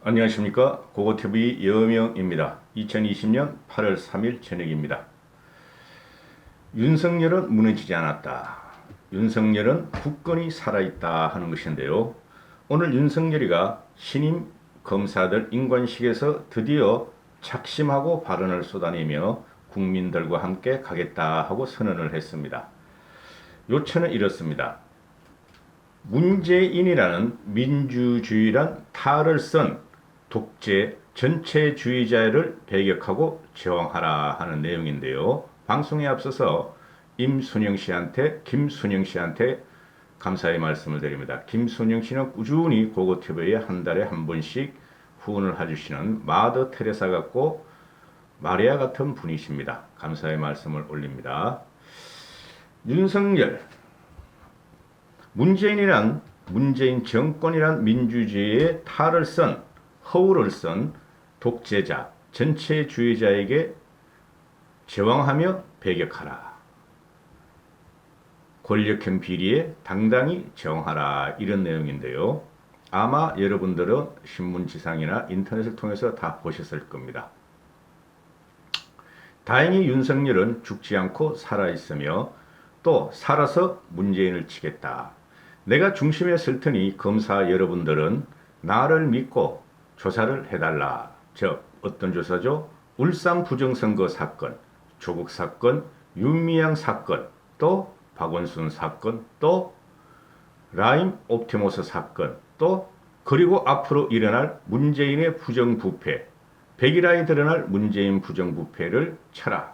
안녕하십니까. 고고TV 여명입니다. 2020년 8월 3일 저녁입니다. 윤석열은 무너지지 않았다. 윤석열은 굳건히 살아있다 하는 것인데요. 오늘 윤석열이가 신임 검사들 인관식에서 드디어 작심하고 발언을 쏟아내며 국민들과 함께 가겠다 하고 선언을 했습니다. 요체는 이렇습니다. 문재인이라는 민주주의란 탈을 쓴 독재 전체주의자를 배격하고 저항하라 하는 내용인데요. 방송에 앞서서 김순영 씨한테 감사의 말씀을 드립니다. 김순영 씨는 꾸준히 고고TV에 한 달에 한 번씩 후원을 해주시는 마더 테레사 같고 마리아 같은 분이십니다. 감사의 말씀을 올립니다. 윤석열, 문재인 정권이란 민주주의의 탈을 쓴 허울을 쓴 독재자, 전체주의자에게 저항하며 배격하라. 권력형 비리에 당당히 저항하라. 이런 내용인데요. 아마 여러분들은 신문지상이나 인터넷을 통해서 다 보셨을 겁니다. 다행히 윤석열은 죽지 않고 살아있으며 또 살아서 문재인을 치겠다. 내가 중심에 설 테니 검사 여러분들은 나를 믿고 조사를 해달라. 즉 어떤 조사죠? 울산 부정선거 사건, 조국 사건, 윤미향 사건, 또 박원순 사건, 또 라임 옵티머스 사건, 또 그리고 앞으로 일어날 문재인의 부정부패, 백일하에 드러날 문재인 부정부패를 쳐라.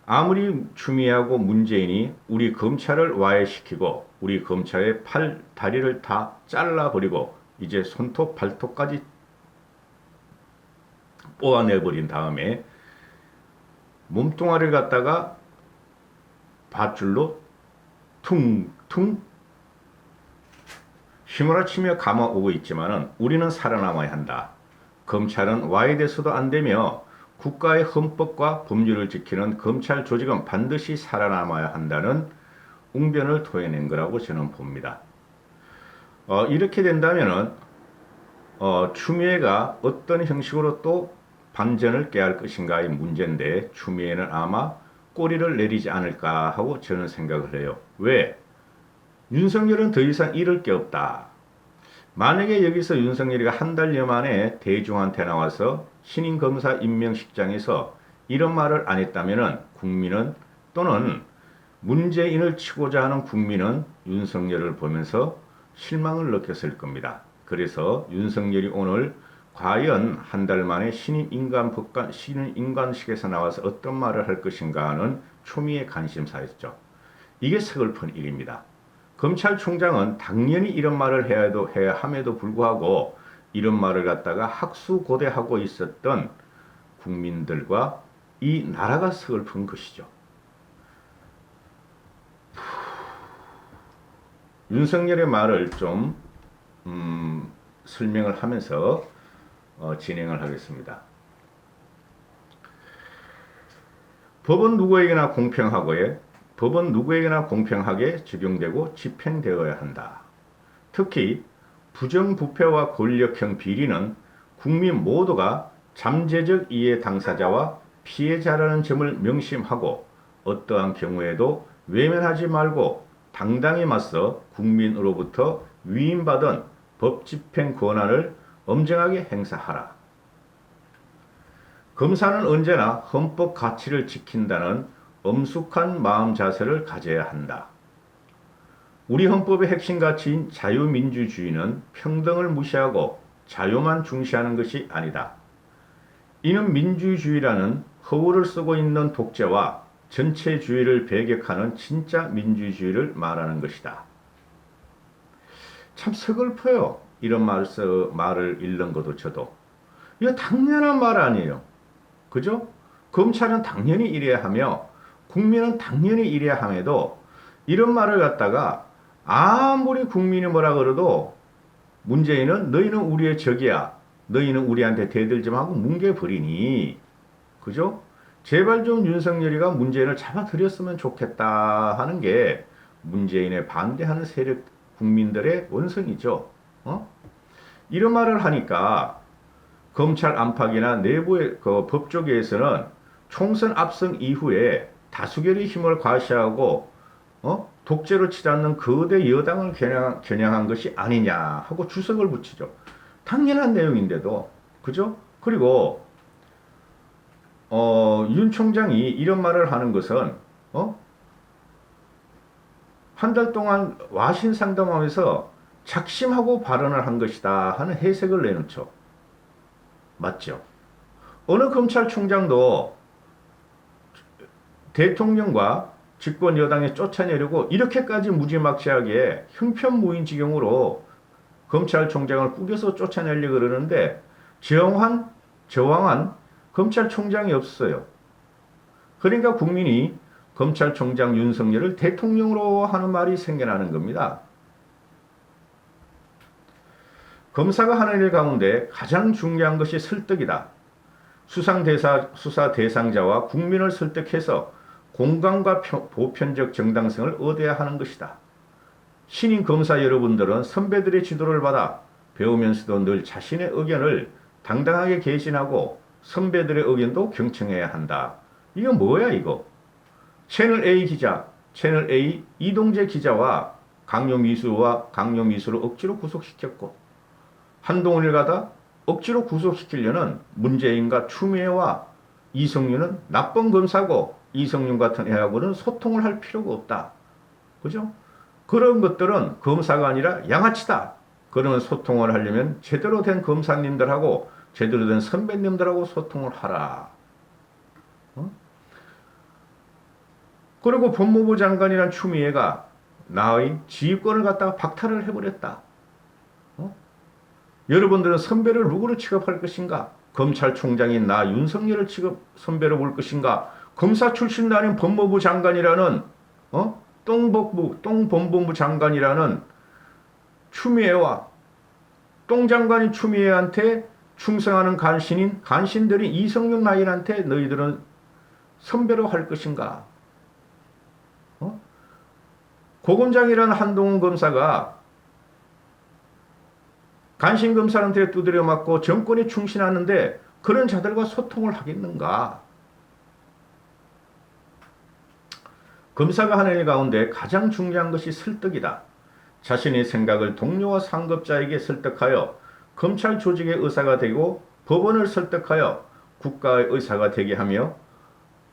아무리 추미애하고 문재인이 우리 검찰을 와해시키고 우리 검찰의 팔, 다리를 다 잘라버리고 이제 손톱, 발톱까지 뽑아내버린 다음에 몸뚱아리를 갖다가 밧줄로 퉁퉁 휘몰아치며 감아오고 있지만은 우리는 살아남아야 한다. 검찰은 와해돼서도 안 되며 국가의 헌법과 법률을 지키는 검찰 조직은 반드시 살아남아야 한다는 웅변을 토해낸 거라고 저는 봅니다. 이렇게 된다면은 추미애가 어떤 형식으로 또 반전을 깨할 것인가의 문제인데 추미애는 아마 꼬리를 내리지 않을까 하고 저는 생각을 해요. 왜? 윤석열은 더 이상 잃을 게 없다. 만약에 여기서 윤석열이가 한 달여 만에 대중한테 나와서 신임 검사 임명식장에서 이런 말을 안 했다면은 국민은 또는 문재인을 치고자 하는 국민은 윤석열을 보면서 실망을 느꼈을 겁니다. 그래서 윤석열이 오늘 과연 한 달 만에 신임 인관식에서 나와서 어떤 말을 할 것인가 하는 초미의 관심사였죠. 이게 서글픈 일입니다. 검찰총장은 당연히 이런 말을 해야 함에도 불구하고 이런 말을 갖다가 학수고대하고 있었던 국민들과 이 나라가 서글픈 것이죠. 윤석열의 말을 좀 설명을 하면서 진행을 하겠습니다. 법은 누구에게나 공평하게 적용되고 집행되어야 한다. 특히 부정부패와 권력형 비리는 국민 모두가 잠재적 이해 당사자와 피해자라는 점을 명심하고 어떠한 경우에도 외면하지 말고 당당히 맞서 국민으로부터 위임받은 법 집행 권한을 엄정하게 행사하라. 검사는 언제나 헌법 가치를 지킨다는 엄숙한 마음 자세를 가져야 한다. 우리 헌법의 핵심 가치인 자유민주주의는 평등을 무시하고 자유만 중시하는 것이 아니다. 이는 민주주의라는 허울을 쓰고 있는 독재와 전체주의를 배격하는 진짜 민주주의를 말하는 것이다. 참 서글퍼요. 이런 말을 읽는 것도 저도. 이거 당연한 말 아니에요. 그죠? 검찰은 당연히 이래야 하며 국민은 당연히 이래야 함에도 이런 말을 갖다가 아무리 국민이 뭐라 그래도 문재인은 너희는 우리의 적이야. 너희는 우리한테 대들지 말고 뭉개버리니. 그죠? 제발 좀 윤석열이가 문재인을 잡아들였으면 좋겠다 하는 게 문재인에 반대하는 세력 국민들의 원성이죠. 이런 말을 하니까 검찰 안팎이나 내부의 그 법조계에서는 총선 압승 이후에 다수결의 힘을 과시하고 독재로 치닫는 거대 여당을 겨냥한 것이 아니냐 하고 주석을 붙이죠. 당연한 내용인데도 그죠? 그리고 윤 총장이 이런 말을 하는 것은 한 달 동안 와신 상담하면서 작심하고 발언을 한 것이다 하는 해석을 내놓죠. 맞죠? 어느 검찰총장도 대통령과 집권 여당에 쫓아내려고 이렇게까지 무지막지하게 형편무인지경으로 검찰총장을 꾸겨서 쫓아내려고 그러는데 저항한 검찰총장이 없어요. 그러니까 국민이 검찰총장 윤석열을 대통령으로 하는 말이 생겨나는 겁니다. 검사가 하는 일 가운데 가장 중요한 것이 설득이다. 수사 대상자와 국민을 설득해서 공감과 보편적 정당성을 얻어야 하는 것이다. 신인 검사 여러분들은 선배들의 지도를 받아 배우면서도 늘 자신의 의견을 당당하게 개진하고 선배들의 의견도 경청해야 한다. 이거 뭐야 이거? 채널A 기자, 채널A 이동재 기자와 강요미수를 억지로 구속시켰고 한동훈을 가다 억지로 구속시키려는 문재인과 추미애와 이성윤은 나쁜 검사고 이성윤 같은 애하고는 소통을 할 필요가 없다. 그죠? 그런 것들은 검사가 아니라 양아치다. 그런 소통을 하려면 제대로 된 검사님들하고 제대로 된 선배님들하고 소통을 하라. 그리고 법무부 장관이란 추미애가 나의 지휘권을 갖다가 박탈을 해버렸다. 여러분들은 선배를 누구로 취급할 것인가? 검찰총장인 나 윤석열을 선배로 볼 것인가? 검사 출신도 아닌 법무부 장관이라는 똥본부 장관이라는 추미애와 똥장관인 추미애한테 충성하는 간신들이 이성윤 라인한테 너희들은 선배로 할 것인가? 고검장이라는 한동훈 검사가 간신검사한테 두드려 맞고 정권에 충신하는데 그런 자들과 소통을 하겠는가? 검사가 하는 일 가운데 가장 중요한 것이 설득이다. 자신의 생각을 동료와 상급자에게 설득하여 검찰 조직의 의사가 되고 법원을 설득하여 국가의 의사가 되게 하며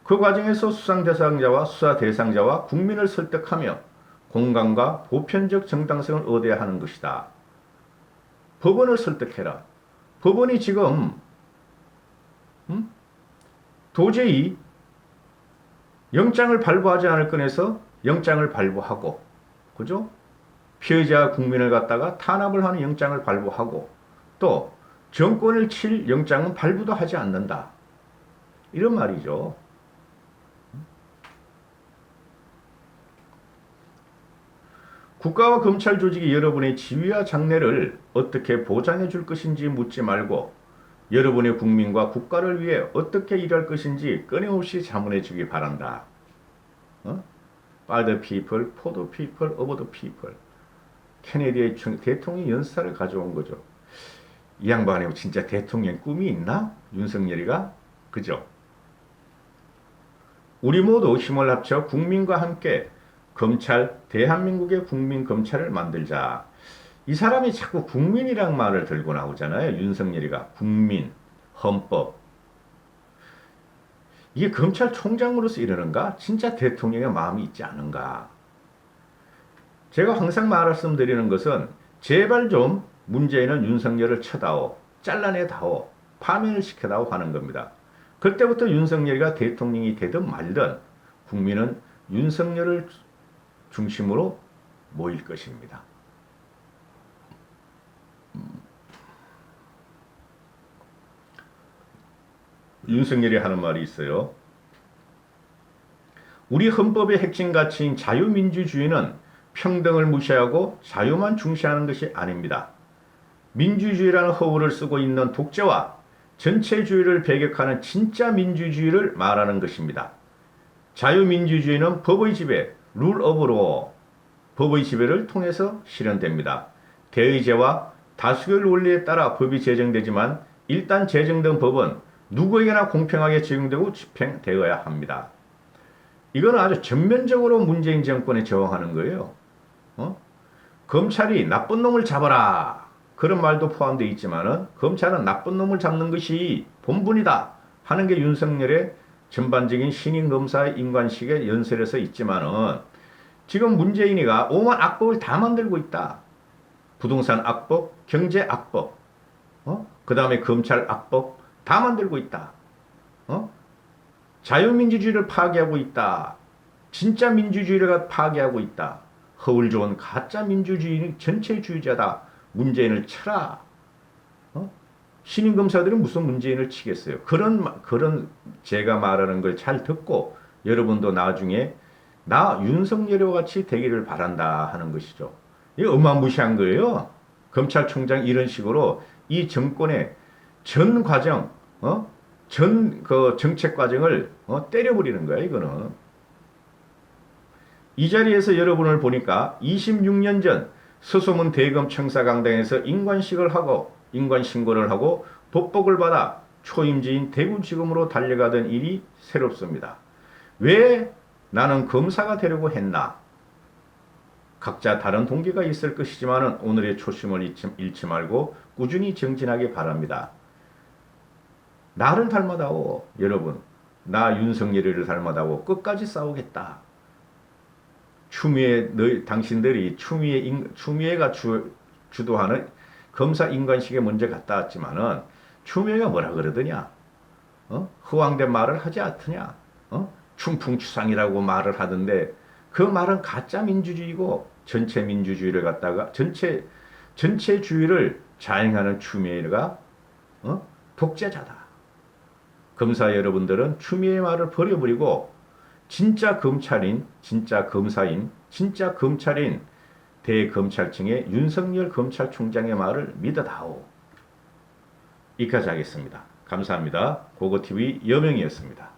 그 과정에서 수상 대상자와 국민을 설득하며 공감과 보편적 정당성을 얻어야 하는 것이다. 법원을 설득해라. 법원이 지금 도저히 영장을 발부하지 않을 건에서 영장을 발부하고, 그죠? 피의자 국민을 갖다가 탄압을 하는 영장을 발부하고, 또 정권을 칠 영장은 발부도 하지 않는다. 이런 말이죠. 국가와 검찰 조직이 여러분의 지위와 장래를 어떻게 보장해 줄 것인지 묻지 말고 여러분의 국민과 국가를 위해 어떻게 일할 것인지 끊임없이 자문해 주기 바란다. By the people, for the people, of the people. 케네디의 대통령 연사를 가져온 거죠. 이 양반이 진짜 대통령 꿈이 있나? 윤석열이가? 그죠? 우리 모두 힘을 합쳐 국민과 함께 대한민국의 국민 검찰을 만들자. 이 사람이 자꾸 국민이란 말을 들고 나오잖아요. 윤석열이가 국민, 헌법. 이게 검찰총장으로서 이러는가? 진짜 대통령의 마음이 있지 않은가? 제가 항상 말씀드리는 것은 제발 좀 문재인은 윤석열을 쳐다오, 잘라내다오, 파면을 시켜다오 하는 겁니다. 그때부터 윤석열이가 대통령이 되든 말든 국민은 윤석열을 중심으로 모일 것입니다. 윤석열이 하는 말이 있어요. 우리 헌법의 핵심 가치인 자유민주주의는 평등을 무시하고 자유만 중시하는 것이 아닙니다. 민주주의라는 허울을 쓰고 있는 독재와 전체주의를 배격하는 진짜 민주주의를 말하는 것입니다. 자유민주주의는 법의 지배, 룰 오브 로, 법의 지배를 통해서 실현됩니다. 대의제와 다수결 원리에 따라 법이 제정되지만 일단 제정된 법은 누구에게나 공평하게 적용되고 집행되어야 합니다. 이거는 아주 전면적으로 문재인 정권에 저항하는 거예요. 검찰이 나쁜 놈을 잡아라. 그런 말도 포함되어 있지만은 검찰은 나쁜 놈을 잡는 것이 본분이다 하는 게 윤석열의 전반적인 신임 검사의 인관식에 연설에서 있지만은 지금 문재인이가 오만 악법을 다 만들고 있다. 부동산 악법, 경제 악법, 그 다음에 검찰 악법 다 만들고 있다. 자유민주주의를 파괴하고 있다. 진짜 민주주의를 파괴하고 있다. 허울 좋은 가짜 민주주의 전체주의자다. 문재인을 쳐라. 신임 검사들은 무슨 문재인을 치겠어요. 그런 제가 말하는 걸 잘 듣고 여러분도 나중에 나 윤석열과 같이 되기를 바란다 하는 것이죠. 이거 어마무시한 거예요. 검찰총장 이런 식으로 이 정권의 전 과정, 전 그 정책 과정을 때려버리는 거야. 이거는. 이 자리에서 여러분을 보니까 26년 전 서소문 대검 청사강당에서 인관신고를 하고 보복을 받아 초임지인 대구지검으로 달려가던 일이 새롭습니다. 왜 나는 검사가 되려고 했나? 각자 다른 동기가 있을 것이지만 오늘의 초심을 잃지 말고 꾸준히 정진하기 바랍니다. 나를 닮아다오. 여러분, 나 윤석열이를 닮아다오. 끝까지 싸우겠다. 당신들이 추미애가 주도하는 검사 인관식에 먼저 갔다 왔지만은 추미애가 뭐라 그러더냐? 허황된 말을 하지 않더냐? 충풍추상이라고 말을 하던데 그 말은 가짜 민주주의고 전체 민주주의를 갖다가 전체주의를 자행하는 추미애가 독재자다. 검사 여러분들은 추미애의 말을 버려버리고 진짜 검찰인, 진짜 검사인, 진짜 검찰인 대검찰청의 윤석열 검찰총장의 말을 믿어다오. 이까지 하겠습니다. 감사합니다. 고고TV 여명이었습니다.